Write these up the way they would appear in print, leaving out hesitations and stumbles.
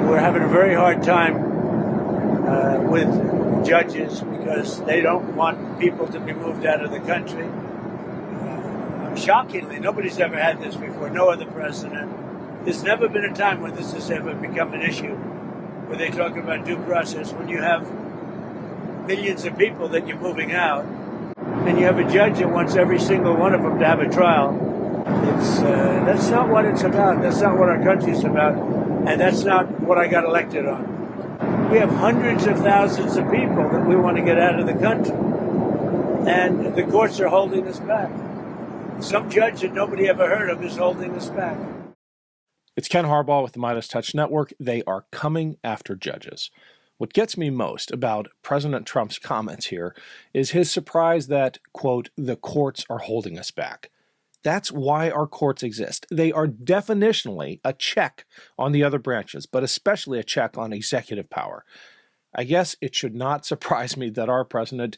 we're having a very hard time with judges because they don't want people to be moved out of the country. Shockingly, nobody's ever had this before, no other president. There's never been a time when this has ever become an issue, where they talk about due process, when you have millions of people that you're moving out, and you have a judge that wants every single one of them to have a trial. That's not what it's about. That's not what our country's about, and that's not what I got elected on. We have hundreds of thousands of people that we want to get out of the country, and the courts are holding us back. Some judge that nobody ever heard of is holding us back. It's Ken Harbaugh with the Midas Touch Network. They are coming after judges. What gets me most about President Trump's comments here is his surprise that, quote, the courts are holding us back. That's why our courts exist. They are definitionally a check on the other branches, but especially a check on executive power. I guess it should not surprise me that our president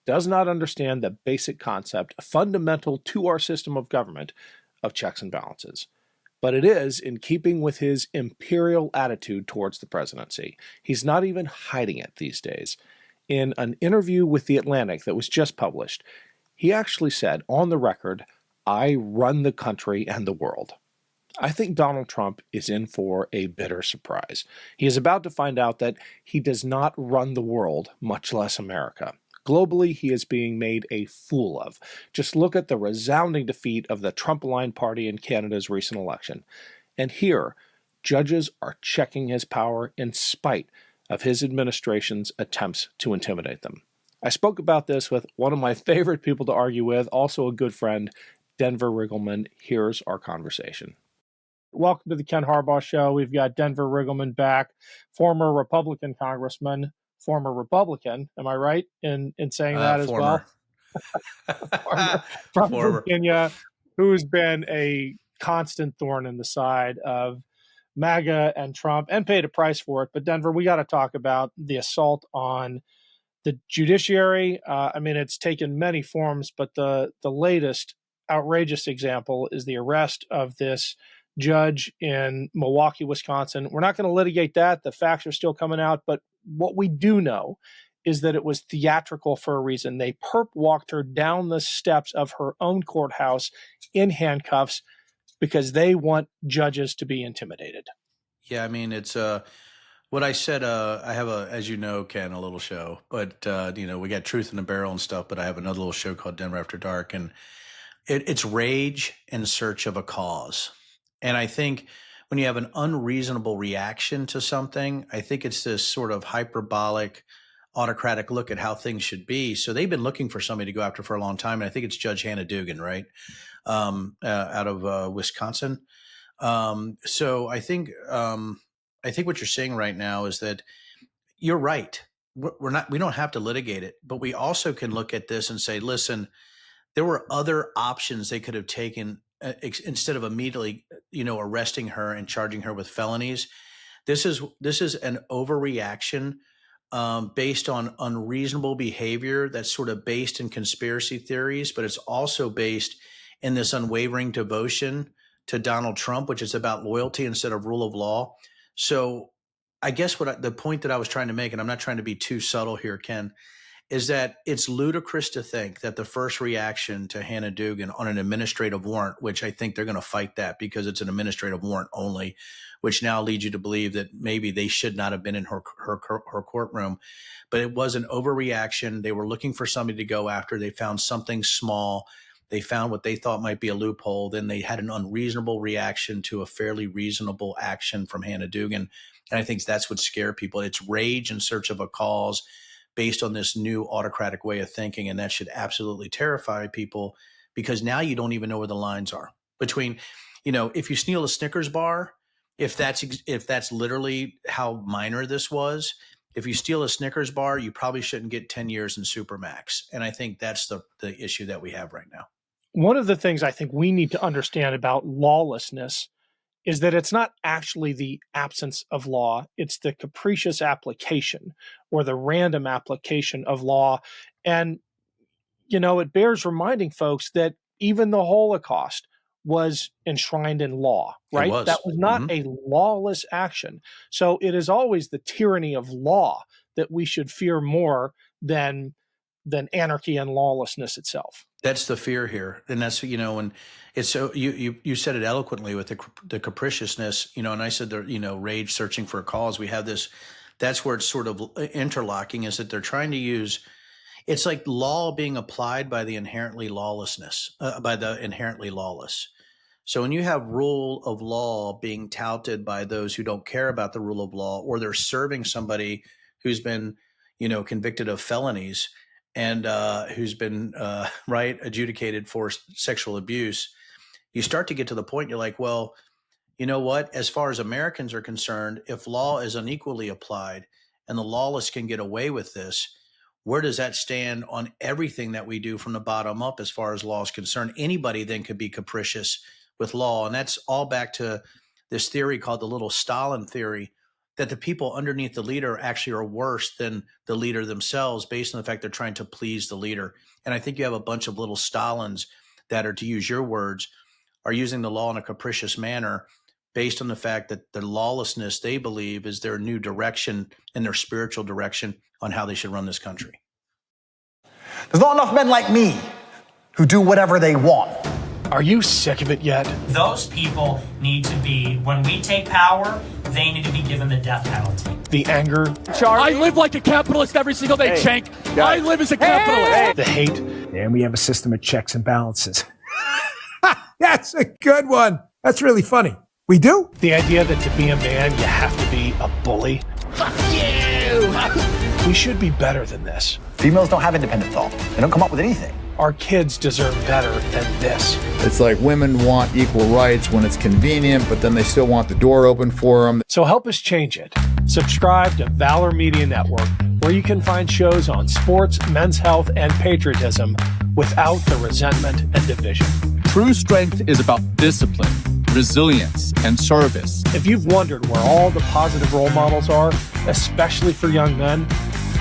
does not understand the basic concept fundamental to our system of government of checks and balances. But it is in keeping with his imperial attitude towards the presidency. He's not even hiding it these days. In an interview with The Atlantic that was just published, he actually said on the record, "I run the country and the world." I think Donald Trump is in for a bitter surprise. He is about to find out that he does not run the world, much less America. Globally, he is being made a fool of. Just look at the resounding defeat of the Trump-aligned party in Canada's recent election. And here, judges are checking his power in spite of his administration's attempts to intimidate them. I spoke about this with one of my favorite people to argue with, also a good friend, Denver Riggleman. Here's our conversation. Welcome to the Ken Harbaugh Show. We've got Denver Riggleman back, former Republican Congressman, former Republican, am I right in saying that as former. Well? From Virginia, who's been a constant thorn in the side of MAGA and Trump and paid a price for it. But Denver, we got to talk about the assault on the judiciary. It's taken many forms, but the latest outrageous example is the arrest of this judge in Milwaukee, Wisconsin. We're not going to litigate that. The facts are still coming out, but what we do know is that it was theatrical for a reason. They perp walked her down the steps of her own courthouse in handcuffs because they want judges to be intimidated. Yeah, it's what I said. I have as you know, Ken, a little show, but we got Truth in the Barrel and stuff. But I have another little show called Denver After Dark, and it's rage in search of a cause. And I think when you have an unreasonable reaction to something, I think it's this sort of hyperbolic, autocratic look at how things should be. So they've been looking for somebody to go after for a long time. And I think it's Judge Hannah Dugan, right? Out of Wisconsin. So I think what you're saying right now is that you're right. We don't have to litigate it, but we also can look at this and say, listen, there were other options they could have taken instead of immediately, arresting her and charging her with felonies. This is an overreaction based on unreasonable behavior that's sort of based in conspiracy theories, but it's also based in this unwavering devotion to Donald Trump, which is about loyalty instead of rule of law. So I guess the point that I was trying to make, and I'm not trying to be too subtle here, Ken, is that it's ludicrous to think that the first reaction to Hannah Dugan on an administrative warrant, which I think they're going to fight that because it's an administrative warrant only, which now leads you to believe that maybe they should not have been in her courtroom. But it was an overreaction. They were looking for somebody to go after. They found something small. They found what they thought might be a loophole. Then they had an unreasonable reaction to a fairly reasonable action from Hannah Dugan. And I think that's what scared people. It's rage in search of a cause based on this new autocratic way of thinking. And that should absolutely terrify people because now you don't even know where the lines are between, if you steal a Snickers bar, if that's literally how minor this was, if you steal a Snickers bar, you probably shouldn't get 10 years in Supermax. And I think that's the issue that we have right now. One of the things I think we need to understand about lawlessness is that it's not actually the absence of law, it's the capricious application or the random application of law. And, it bears reminding folks that even the Holocaust was enshrined in law, right? was. That was not a lawless action. So it is always the tyranny of law that we should fear more than anarchy and lawlessness itself. That's the fear here. And that's, and it's so you said it eloquently with the capriciousness, and I said, rage searching for a cause. We have this, that's where it's sort of interlocking, is that they're trying to use, it's like law being applied by the inherently lawless. So when you have rule of law being touted by those who don't care about the rule of law, or they're serving somebody who's been, convicted of felonies and who's been adjudicated for sexual abuse, you start to get to the point you're like, well, you know what? As far as Americans are concerned, if law is unequally applied and the lawless can get away with this, where does that stand on everything that we do from the bottom up as far as law is concerned? Anybody then could be capricious with law. And that's all back to this theory called the little Stalin theory, that the people underneath the leader actually are worse than the leader themselves based on the fact they're trying to please the leader. And I think you have a bunch of little Stalins that are, to use your words, are using the law in a capricious manner based on the fact that the lawlessness they believe is their new direction and their spiritual direction on how they should run this country. There's not enough men like me who do whatever they want. Are you sick of it yet? Those people need to be, when we take power, they need to be given the death penalty. The anger. Charlie? I live like a capitalist every single day, Cenk. I live as a capitalist. The hate. And we have a system of checks and balances. That's a good one. That's really funny. We do? The idea that to be a man, you have to be a bully. Fuck you! We should be better than this. Females don't have independent thought. They don't come up with anything. Our kids deserve better than this. It's like women want equal rights when it's convenient, but then they still want the door open for them. So help us change it. Subscribe to Valor Media Network, where you can find shows on sports, men's health, and patriotism without the resentment and division. True strength is about discipline, resilience, and service. If you've wondered where all the positive role models are, especially for young men,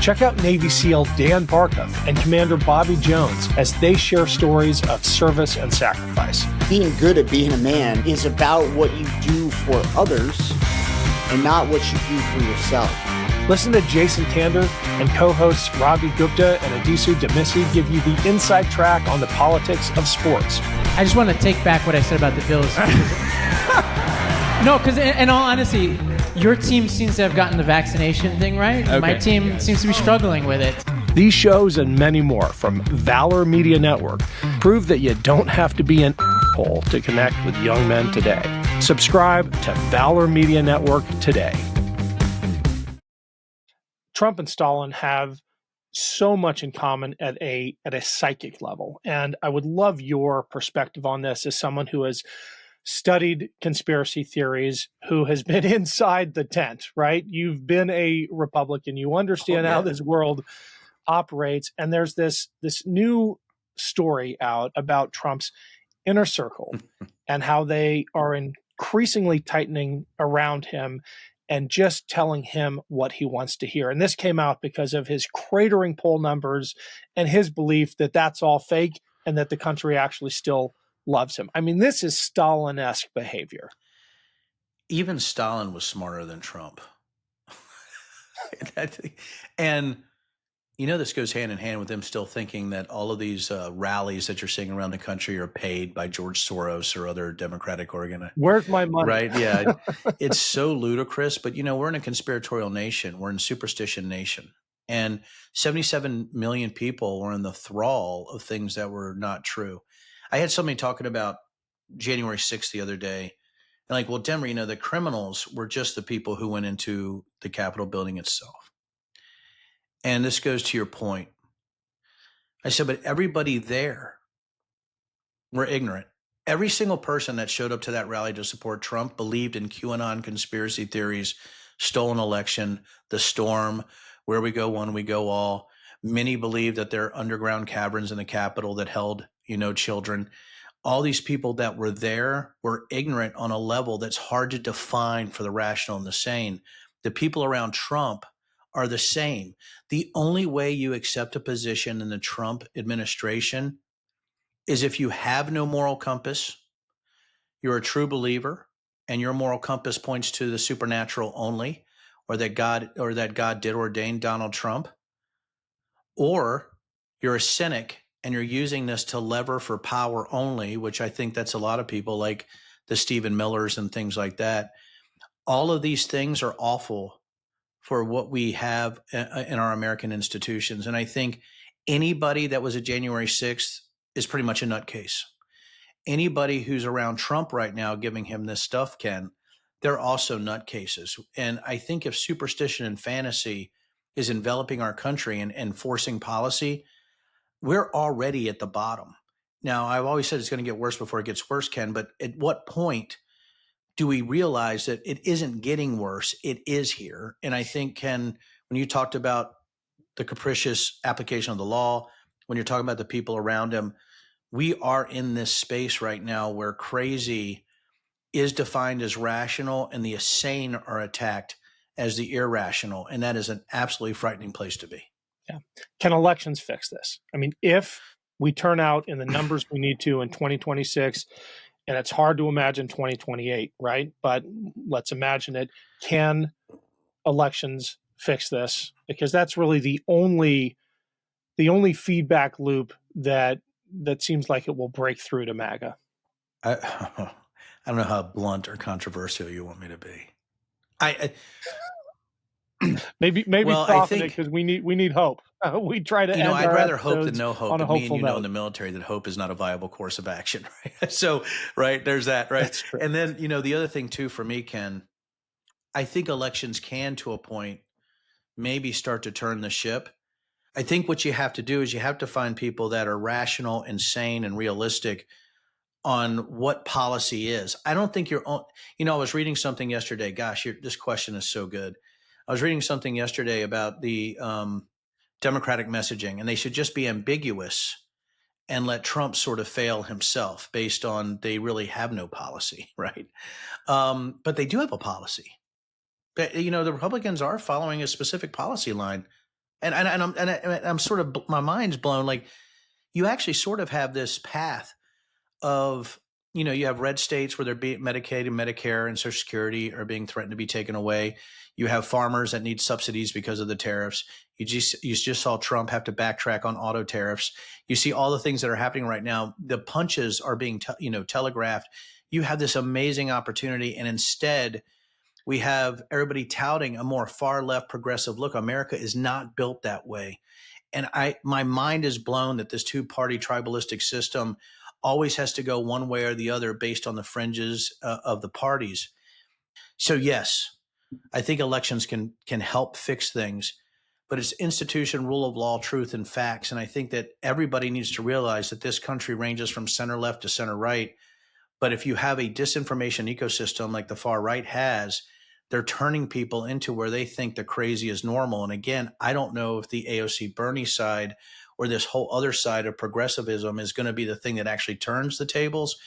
check out Navy SEAL Dan Barkov and Commander Bobby Jones as they share stories of service and sacrifice. Being good at being a man is about what you do for others and not what you do for yourself. Listen to Jason Tander and co-hosts Ravi Gupta and Adisu Demisi give you the inside track on the politics of sports. I just want to take back what I said about the Bills. No, because in all honesty, your team seems to have gotten the vaccination thing right. Okay. My team seems to be struggling with it. These shows and many more from Valor Media Network prove that you don't have to be an asshole to connect with young men today. Subscribe to Valor Media Network today. Trump and Stalin have so much in common at a psychic level. And I would love your perspective on this as someone who has studied conspiracy theories, who has been inside the tent, right? You've been a Republican. You understand how this world operates. And there's this new story out about Trump's inner circle and how they are increasingly tightening around him and just telling him what he wants to hear. And this came out because of his cratering poll numbers and his belief that that's all fake and that the country actually still loves him. I mean, this is Stalin-esque behavior. Even Stalin was smarter than Trump. And, this goes hand in hand with them still thinking that all of these rallies that you're seeing around the country are paid by George Soros or other Democratic organizations. Where's my money? Right, yeah. It's so ludicrous. But, we're in a conspiratorial nation. We're in superstition nation. And 77 million people were in the thrall of things that were not true. I had somebody talking about January 6th the other day. And like, well, Denver, the criminals were just the people who went into the Capitol building itself. And this goes to your point. I said, but everybody there were ignorant. Every single person that showed up to that rally to support Trump believed in QAnon conspiracy theories, stolen election, the storm, where we go one, we go all. Many believed that there are underground caverns in the Capitol that held, children. All these people that were there were ignorant on a level that's hard to define for the rational and the sane. The people around Trump are the same. The only way you accept a position in the Trump administration is if you have no moral compass, you're a true believer and your moral compass points to the supernatural only, or that God did ordain Donald Trump, or you're a cynic and you're using this to lever for power only, which I think that's a lot of people like the Stephen Millers and things like that. All of these things are awful for what we have in our American institutions. And I think anybody that was a January 6th is pretty much a nutcase. Anybody who's around Trump right now giving him this stuff, Ken, they're also nutcases. And I think if superstition and fantasy is enveloping our country and forcing policy, we're already at the bottom. Now, I've always said it's going to get worse before it gets worse, Ken, but at what point do we realize that it isn't getting worse? It is here. And I think, Ken, when you talked about the capricious application of the law, when you're talking about the people around him, we are in this space right now where crazy is defined as rational and the sane are attacked as the irrational. And that is an absolutely frightening place to be. Yeah. Can elections fix this? I mean, if we turn out in the numbers we need to in 2026, and it's hard to imagine 2028, right? But let's imagine it. Can elections fix this? Because that's really the only feedback loop that seems like it will break through to MAGA. I don't know how blunt or controversial you want me to be. Maybe well, soften it because we need hope. We try to. I'd rather hope than no hope. On a me and you note. know in the military that hope is not a viable course of action. Right? So, right, there's that. Right. That's true. And then the other thing too for me, Ken, I think elections can, to a point, maybe start to turn the ship. I think what you have to do is you have to find people that are rational and sane and realistic on what policy is. I don't think I was reading something yesterday. Gosh, this question is so good. I was reading something yesterday about the Democratic messaging, and they should just be ambiguous and let Trump sort of fail himself based on they really have no policy, right? But they do have a policy. But, the Republicans are following a specific policy line. And I'm sort of, my mind's blown. Like, you actually sort of have this path of, you have red states where they're Medicaid and Medicare and Social Security are being threatened to be taken away. You have farmers that need subsidies because of the tariffs. You just saw Trump have to backtrack on auto tariffs. You see all the things that are happening right now. The punches are being, telegraphed. You have this amazing opportunity, and instead we have everybody touting a more far left progressive look. America is not built that way. And my mind is blown that this two-party tribalistic system always has to go one way or the other based on the fringes of the parties. So yes, I think elections can help fix things, but it's institution, rule of law, truth, and facts. And I think that everybody needs to realize that this country ranges from center left to center right. But if you have a disinformation ecosystem like the far right has, they're turning people into where they think the crazy is normal. And again, I don't know if the AOC Bernie side or this whole other side of progressivism is going to be the thing that actually turns the tables.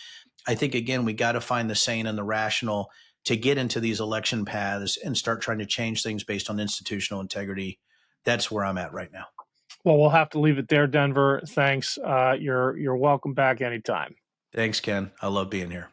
I think, again, we got to find the sane and the rational to get into these election paths and start trying to change things based on institutional integrity. That's where I'm at right now. Well, we'll have to leave it there, Denver. Thanks. You're welcome back anytime. Thanks, Ken. I love being here.